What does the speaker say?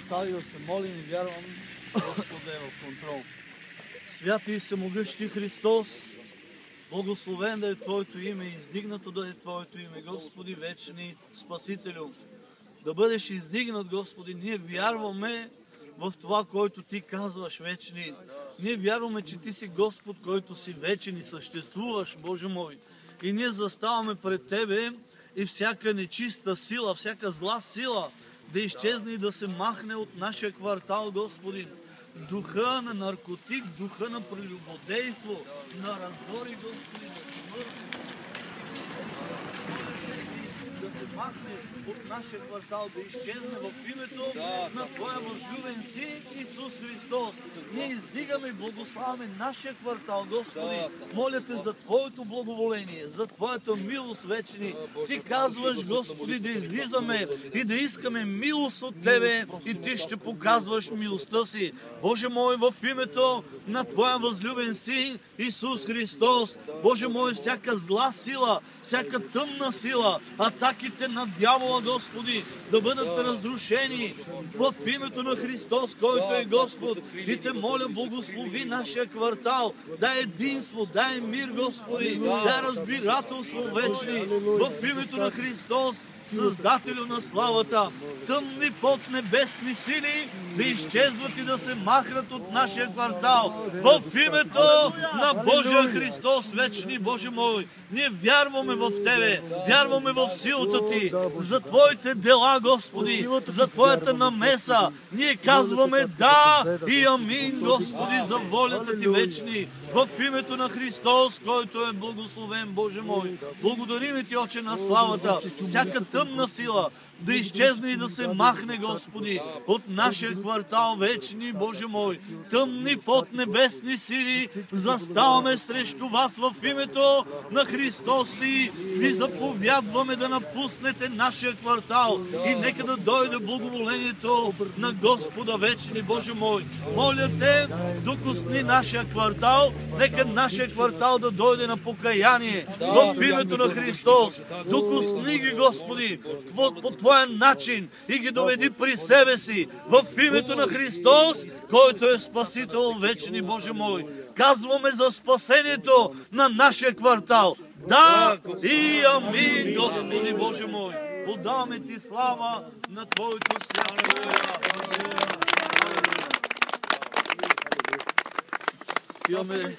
квартал и да се молим и вярвам, Господ е в контрол. Святи и всемогъщи Христос, благословен да е Твоето име, издигнато да е Твоето име, Господи, вечни Спасителю. Да бъдеш издигнат, Господи, ние вярваме в това, което Ти казваш, вечни. Ние вярваме, че Ти си Господ, който си вечен и съществуваш, Боже мой. И ние заставаме пред Тебе и всяка нечиста сила, всяка зла сила да изчезне и да се махне от нашия квартал, Господи. Духа на наркотик, духа на прелюбодейство, на раздори, Господи, на смърт, да се махне от нашия квартал, да изчезне в името на Твоя възлюбен Син Исус Христос. Ние издигаме и благославяме нашия квартал, Господи. Моля Те за Твоето благоволение, за Твоята милост вечни. Ти казваш, Господи, да излизаме и да искаме милост от Тебе и Ти ще показваш милостта си. Боже мой, в името на Твоя възлюбен Син Исус Христос, Боже мой, всяка зла сила, всяка тъмна сила, атаките на дявола, Господи, да бъдат разрушени в името на Христос, който е Господ. И Те моля, благослови нашия квартал. Дай единство, дай мир, Господи, дай разбирателство вечни в името на Христос, Създателю на славата. Тъмни поднебесни сили да изчезват и да се махнат от нашия квартал. В името на Божия Христос, вечни Боже мой, ние вярваме в Тебе, вярваме в силата Ти, за Твоите дела, Господи, за Твоята намеса. Ние казваме да и амин, Господи, за волята Ти вечни. В името на Христос, който е благословен, Боже мой. Благодарим Ти, Отче на славата. Всяка тъмна сила да изчезне и да се махне, Господи, от нашия квартал вечни, Боже мой. Тъмни поднебесни сили заставаме срещу вас в името на Христос и ви заповядваме да напуснете нашия квартал и нека да дойде благоволението на Господа вечни, Боже мой. Моля Те, докосни нашия квартал, нека нашия квартал да дойде на покаяние в името на Христос. Докосни ги, Господи, по Твоя начин и ги доведи при себе си в името на Христос, който е Спасител вечни, Боже мой. Казваме за спасението на нашия квартал. Да и амин, Господи, Боже мой. Отдаваме Ти слава на Твоето свято. Имаме